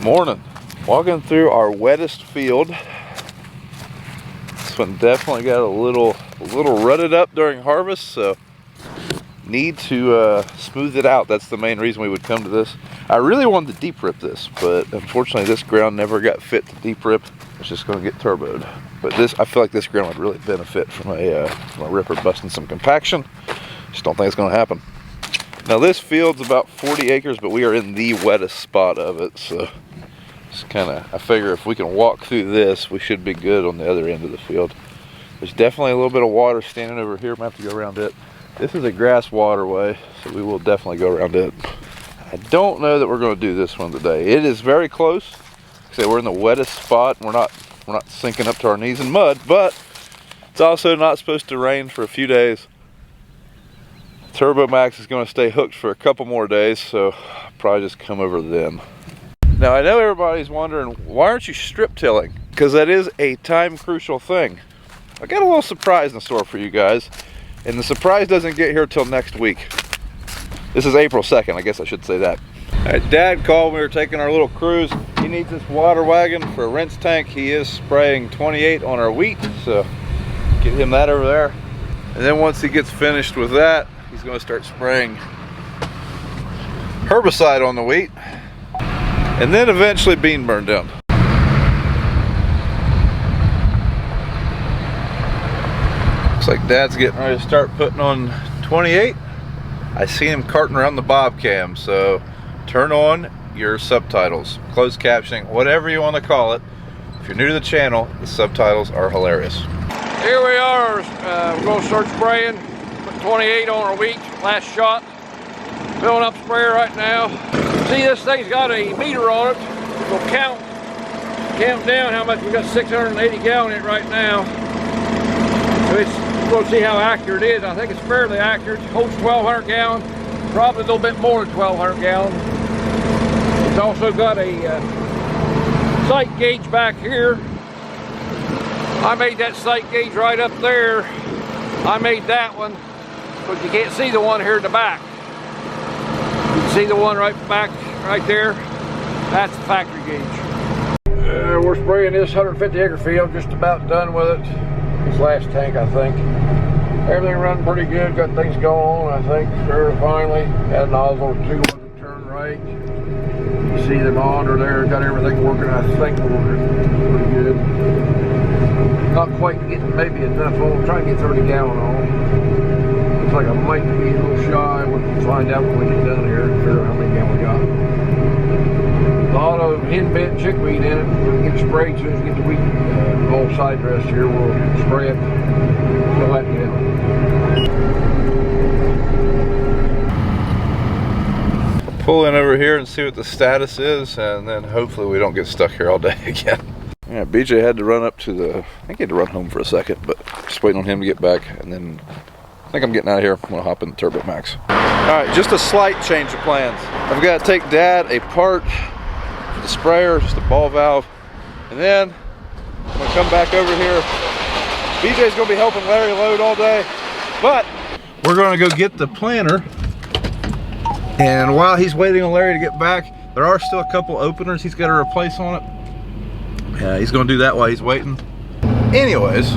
Morning. Walking through our wettest field. This one definitely got a little rutted up during harvest, so need to smooth it out. That's the main reason we would come to this. I really wanted to deep rip this, but unfortunately this ground never got fit to deep rip. It's just going to get turboed. But this, I feel like this ground would really benefit from a ripper busting some compaction. Just don't think it's going to happen. Now this field's about 40 acres, but we are in the wettest spot of it, so just kind of, I figure if we can walk through this, we should be good on the other end of the field. There's definitely a little bit of water standing over here. Might have to go around it. This is a grass waterway, so we will definitely go around it. I don't know that we're going to do this one today. It is very close. Like I said, we're in the wettest spot. We're not sinking up to our knees in mud, but it's also not supposed to rain for a few days. Turbo Max is going to stay hooked for a couple more days, so I'll probably just come over then. Now I know everybody's wondering, why aren't you strip tilling? Because that is a time crucial thing. I got a little surprise in store for you guys, and the surprise doesn't get here till next week. This is April 2nd, I guess I should say that. All right, Dad called, we were taking our little cruise. He needs this water wagon for a rinse tank. He is spraying 28 on our wheat, so get him that over there. And then once he gets finished with that, he's going to start spraying herbicide on the wheat, and then eventually bean burn down. Looks like Dad's getting ready to start putting on 28. I see him carting around the bob cam, so turn on your subtitles, closed captioning, whatever you want to call it. If you're new to the channel, the subtitles are hilarious. Here we are, we're going to start spraying. Put 28 on our wheat, last shot. Filling up sprayer right now. See, this thing's got a meter on it. We'll count down how much. We got 680 gallon in it right now. So we'll see how accurate it is. I think it's fairly accurate. It holds 1,200 gallon, probably a little bit more than 1,200 gallon. It's also got a sight gauge back here. I made that sight gauge right up there. I made that one, but you can't see the one here in the back. You can see the one right back, right there. That's the factory gauge. We're spraying this 150 acre field, just about done with it. This last tank, I think. Everything running pretty good, got things going on, I think, fairly finally. Had a nozzle, 2 to turn right. You see the monitor there, got everything working, I think we're working pretty good. Not quite getting maybe enough on, trying to get 30 gallon on. Looks like I might be a little shy. We'll find out when we get done here and figure out how many gallon we got. A lot of hen bit chickweed in it. We'll get it sprayed as soon as we get the wheat all side dressed here. We'll spray it, fill that down. Pull in over here and see what the status is, and then hopefully we don't get stuck here all day again. Yeah, BJ had to run up to the, I think he had to run home for a second, but just waiting on him to get back, and then I think I'm getting out of here. I'm gonna hop in the Turbo Max. All right, just a slight change of plans. I've got to take Dad apart for the sprayer, just a ball valve, and then I'm gonna come back over here. BJ's gonna be helping Larry load all day, but we're gonna go get the planter. And while he's waiting on Larry to get back, there are still a couple openers he's got to replace on it. Yeah, he's going to do that while he's waiting. Anyways,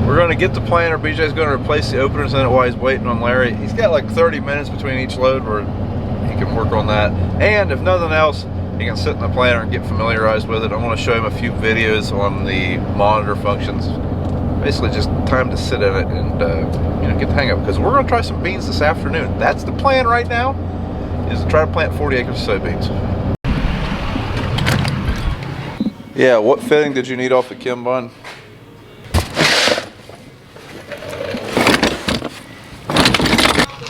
we're going to get the planter. BJ's going to replace the openers in it while he's waiting on Larry. He's got like 30 minutes between each load where he can work on that. And if nothing else, he can sit in the planter and get familiarized with it. I want to show him a few videos on the monitor functions. Basically just time to sit in it and get the hang of it, because we're going to try some beans this afternoon. That's the plan right now, is to try to plant 40 acres of soybeans. Yeah, what fitting did you need off the Kim bun?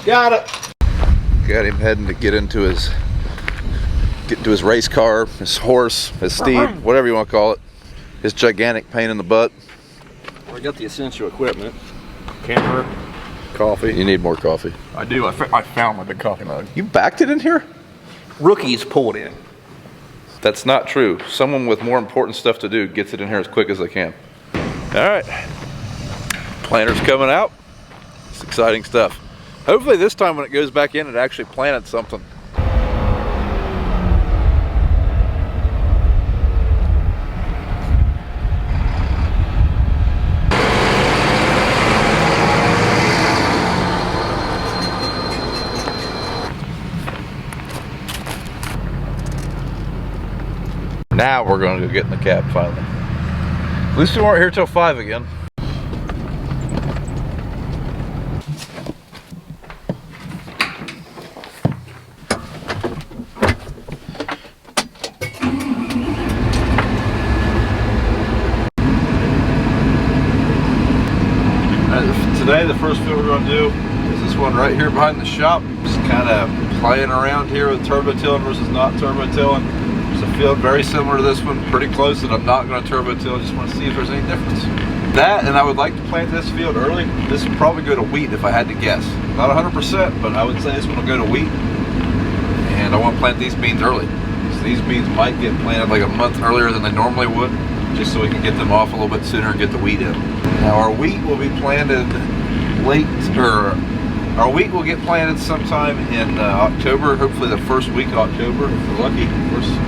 Got it. Got him heading to get into his race car, his horse, his steed, whatever you want to call it. His gigantic pain in the butt. I got the essential equipment. Camera, coffee. You need more coffee. I do. I found my big coffee mug. You backed it in here? Rookies pull it in. That's not true. Someone with more important stuff to do gets it in here as quick as they can. All right. Planter's coming out. It's exciting stuff. Hopefully this time when it goes back in, it actually planted something. Now we're going to go get in the cab finally. At least we weren't here till 5 again. Today the first field we're going to do is this one right here behind the shop. Just kind of playing around here with turbo tilling versus not turbo tilling. There's a field very similar to this one, pretty close, that I'm not going to turbo till. Just want to see if there's any difference. That, and I would like to plant this field early. This would probably go to wheat if I had to guess. Not 100%, but I would say this one will go to wheat. And I want to plant these beans early. So these beans might get planted like a month earlier than they normally would, just so we can get them off a little bit sooner and get the wheat in. Now our wheat will be planted late, or our wheat will get planted sometime in October, hopefully the first week of October, if we're lucky.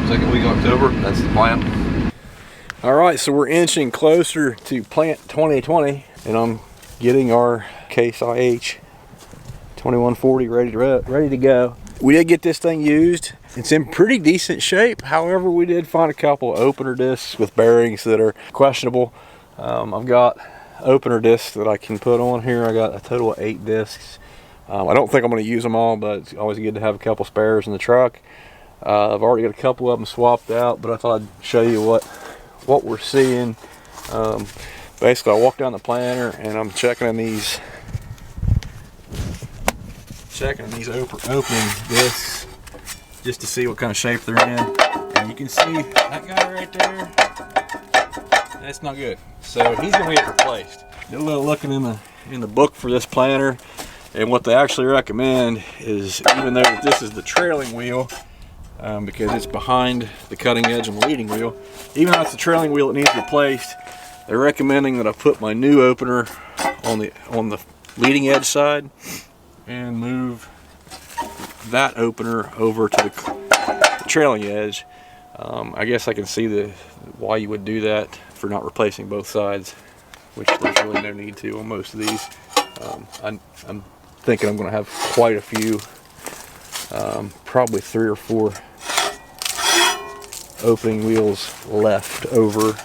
Second week of October, that's the plan. All right, so we're inching closer to plant 2020, and I'm getting our Case IH 2140 ready to go. We did get this thing used. It's in pretty decent shape. However, we did find a couple of opener discs with bearings that are questionable. I've got opener discs that I can put on here. I got a total of 8 discs. I don't think I'm going to use them all, but it's always good to have a couple spares in the truck. I've already got a couple of them swapped out, but I thought I'd show you what we're seeing. Basically, I walk down the planter and I'm checking these opening discs just to see what kind of shape they're in. And you can see that guy right there, that's not good. So he's gonna get replaced. Did a little looking in the book for this planter, and what they actually recommend is, even though this is the trailing wheel, because it's behind the cutting edge and the leading wheel, even though it's the trailing wheel that needs replaced, they're recommending that I put my new opener on the leading edge side and move that opener over to the trailing edge. I guess I can see why you would do that for not replacing both sides, which there's really no need to on most of these. I'm thinking I'm going to have quite a few, probably 3 or 4 opening wheels left over to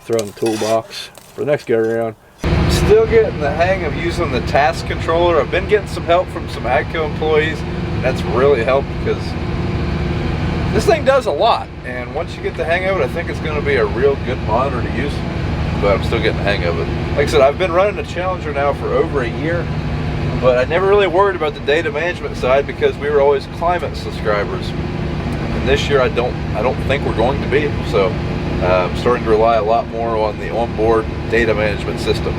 throw in the toolbox for the next go around. Still getting the hang of using the task controller. I've been getting some help from some AGCO employees, and that's really helped because this thing does a lot, and once you get the hang of it, I think it's going to be a real good monitor to use, but I'm still getting the hang of it. Like I said, I've been running a Challenger now for over a year, but I never really worried about the data management side because we were always climate subscribers, and this year I don't think we're going to be, so I'm starting to rely a lot more on the onboard data management system.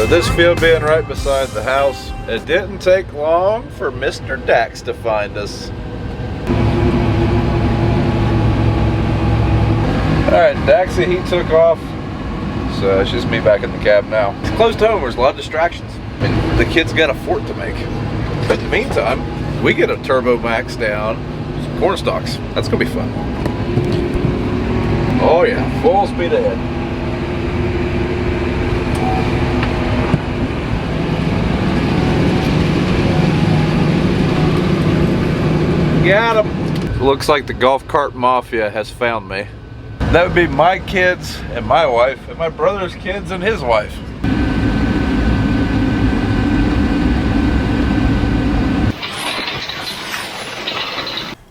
This field being right beside the house, it didn't take long for Mr. Dax to find us. Alright, Daxie, he took off, so it's just me back in the cab now. It's close to home, there's a lot of distractions. I mean, the kid's got a fort to make. But in the meantime, we get a turbo max down, some corn stalks. That's gonna be fun. Oh yeah, full speed ahead. Got him. Looks like the golf cart mafia has found me. That would be my kids and my wife, and my brother's kids and his wife.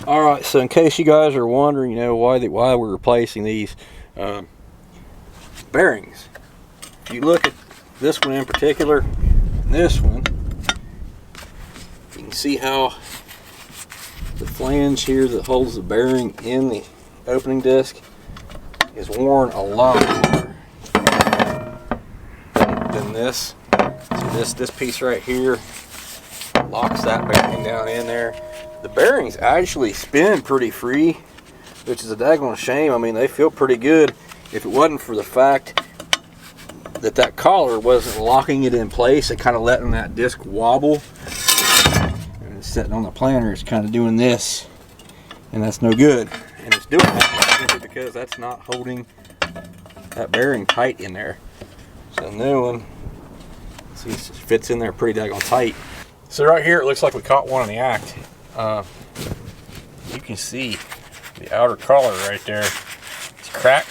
All right, so in case you guys are wondering, you know, why we're replacing these bearings, if you look at this one in particular, and this one, you can see how the flange here that holds the bearing in the opening disc is worn a lot more than this. So this piece right here locks that bearing down in there. The bearings actually spin pretty free, which is a daggone shame. I mean, they feel pretty good if it wasn't for the fact that that collar wasn't locking it in place and kind of letting that disc wobble. And it's sitting on the planter, it's kind of doing this, and that's no good. And it's doing that simply because that's not holding that bearing tight in there. So the new one, see, it fits in there pretty daggone tight. So right here, it looks like we caught one in the act. You can see the outer collar right there. It's cracked,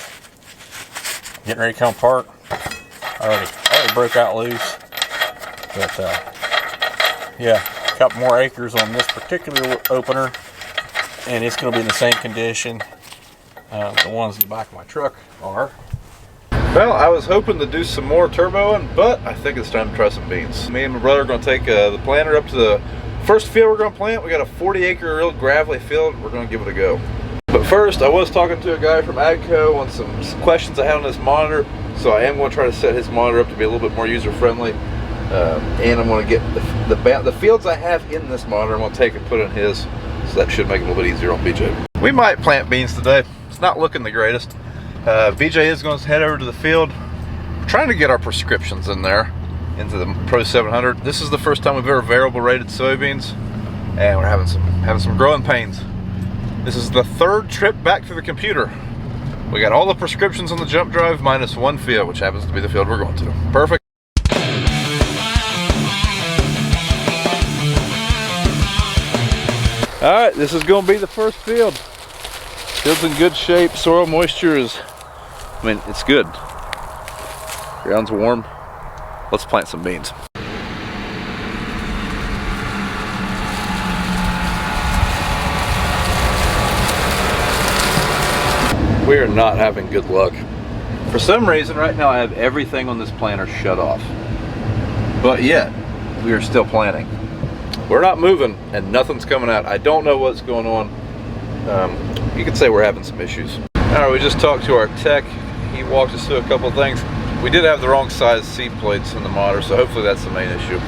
getting ready to come apart. Already broke out loose. But yeah, a couple more acres on this particular opener, and it's going to be in the same condition the ones in the back of my truck are. Well, I was hoping to do some more turboing, but I think it's time to try some beans. Me and my brother are going to take the planter up to the first field we're going to plant. We got a 40-acre real gravelly field. We're going to give it a go. But first, I was talking to a guy from AGCO on some questions I had on this monitor, so I am going to try to set his monitor up to be a little bit more user-friendly. And I'm going to get the fields I have in this monitor, I'm going to take and put in his, so that should make it a little bit easier on BJ. We might plant beans today. It's not looking the greatest. BJ is going to head over to the field. We're trying to get our prescriptions in there into the Pro 700. This is the first time we've ever variable rated soybeans, and we're having some growing pains. This is the third trip back to the computer. We got all the prescriptions on the jump drive minus one field, which happens to be the field we're going to. Perfect. All right, this is going to be the first field. Field's in good shape. Soil moisture is, I mean, it's good. Ground's warm. Let's plant some beans. We are not having good luck. For some reason, right now I have everything on this planter shut off. But yet, we are still planting. We're not moving and nothing's coming out. I don't know what's going on. You could say we're having some issues. All right, we just talked to our tech. He walked us through a couple of things. We did have the wrong size seat plates in the motor, so hopefully that's the main issue.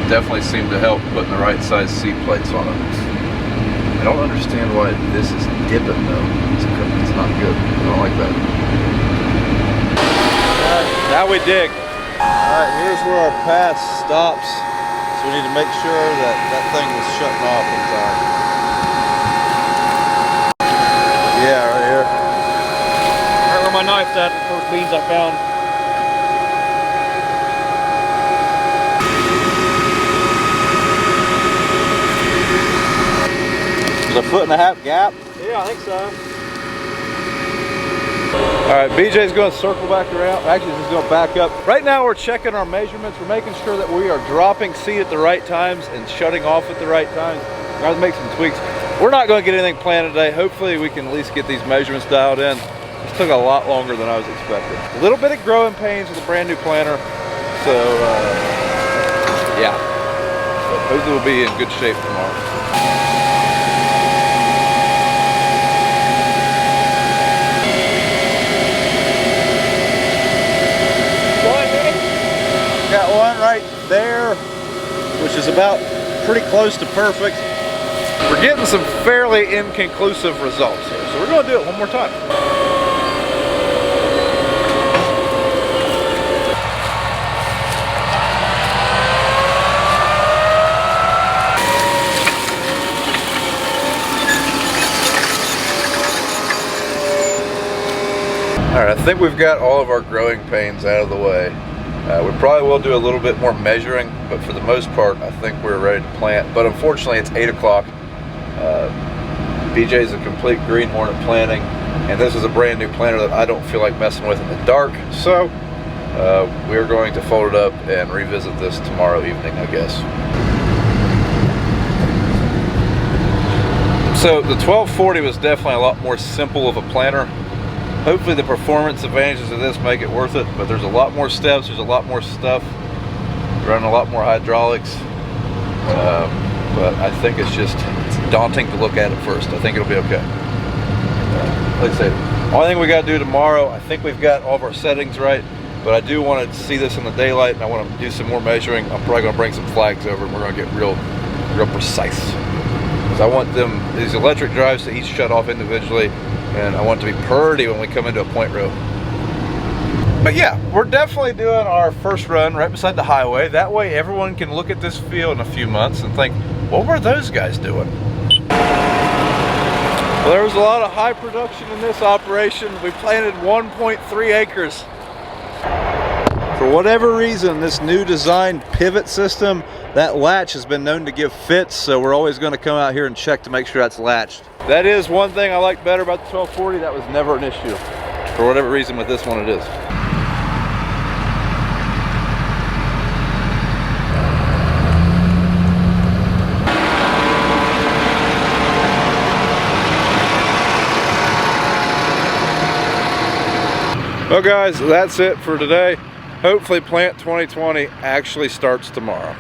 Definitely seemed to help putting the right size seat plates on it. I don't understand why this is dipping though. It's not good. I don't like that. Alright, now we dig. Alright, here's where our path stops. So we need to make sure that that thing was shutting off in time. Yeah, right here. Right where my knife's at, the first beans I found. There's a 1.5 foot gap? Yeah, I think so. Alright, BJ's going to circle back around. Actually, he's going to back up. Right now we're checking our measurements. We're making sure that we are dropping seed at the right times and shutting off at the right times. We're going to make some tweaks. We're not going to get anything planted today. Hopefully we can at least get these measurements dialed in. This took a lot longer than I was expecting. A little bit of growing pains with a brand new planter. So, yeah. But hopefully we'll be in good shape tomorrow. Got one right there, which is about pretty close to perfect. We're getting some fairly inconclusive results here, so we're going to do it one more time. Alright, I think we've got all of our growing pains out of the way. We probably will do a little bit more measuring, but for the most part, I think we're ready to plant. But unfortunately, it's 8 o'clock. BJ's a complete greenhorn at planting, and this is a brand new planter that I don't feel like messing with in the dark. So we're going to fold it up and revisit this tomorrow evening, I guess. So the 1240 was definitely a lot more simple of a planter. Hopefully the performance advantages of this make it worth it, but there's a lot more steps, there's a lot more stuff, running a lot more hydraulics, but I think it's daunting to look at first. I think it'll be okay. Like I said, only thing we got to do tomorrow, I think we've got all of our settings right, but I do want to see this in the daylight, and I want to do some more measuring. I'm probably going to bring some flags over, and we're going to get real precise. So I want these electric drives to each shut off individually, and I want it to be pretty when we come into a point row. But yeah, we're definitely doing our first run right beside the highway. That way everyone can look at this field in a few months and think, what were those guys doing? Well, there was a lot of high production in this operation. We planted 1.3 acres. For whatever reason, this new design pivot system, that latch has been known to give fits, so we're always going to come out here and check to make sure that's latched. That is one thing I like better about the 1240. That was never an issue. For whatever reason, with this one it is. Well guys, that's it for today. Hopefully Plant 2020 actually starts tomorrow.